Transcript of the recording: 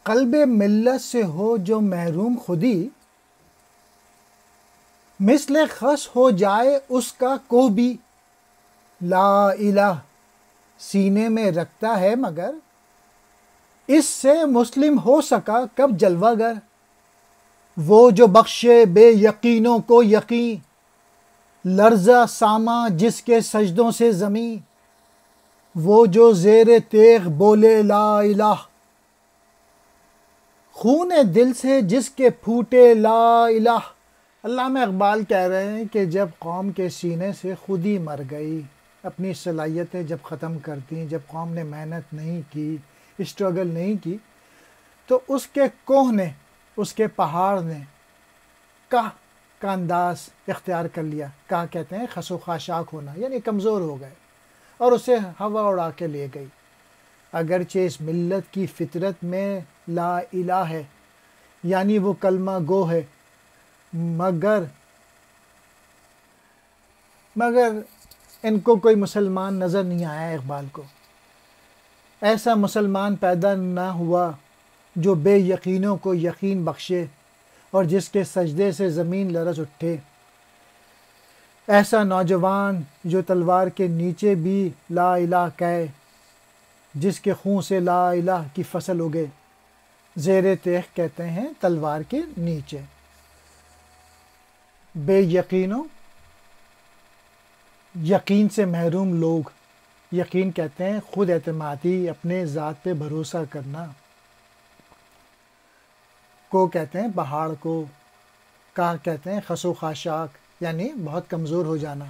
قلب ملت سے ہو جو محروم خودی، مثل خس ہو جائے اس کا کوہ بھی، لا الہ سینے میں رکھتا ہے مگر، اس سے مسلم ہو سکا کب جلوہ گر۔ وہ جو بخشے بے یقینوں کو یقین، لرزہ ساما جس کے سجدوں سے زمیں، وہ جو زیر تیغ بولے لا الہ، خون دل سے جس کے پھوٹے لا الہ۔ علامہ اقبال کہہ رہے ہیں کہ جب قوم کے سینے سے خود ہی مر گئی، اپنی صلاحیتیں جب ختم کر دیں، جب قوم نے محنت نہیں کی، اسٹرگل نہیں کی، تو اس کے کوہ نے، اس کے پہاڑ نے کاہ کا انداز اختیار کر لیا۔ کاہ کہتے ہیں خس و خاشاک ہونا، یعنی کمزور ہو گئے، اور اسے ہوا اڑا کے لے گئی۔ اگرچہ اس ملت کی فطرت میں لا الہ ہے، یعنی وہ کلمہ گو ہے، مگر ان کو کوئی مسلمان نظر نہیں آیا۔ اقبال کو ایسا مسلمان پیدا نہ ہوا جو بے یقینوں کو یقین بخشے اور جس کے سجدے سے زمین لرز اٹھے، ایسا نوجوان جو تلوار کے نیچے بھی لا الہ کہے، جس کے خون سے لا الہ کی فصل اگے۔ زیر تیغ کہتے ہیں تلوار کے نیچے۔ بے یقینوں، یقین سے محروم لوگ، یقین کہتے ہیں خود اعتمادی، اپنے ذات پہ بھروسہ کرنا، کو کہتے ہیں پہاڑ کو، کا کہتے ہیں خس و خاشاک، یعنی بہت کمزور ہو جانا۔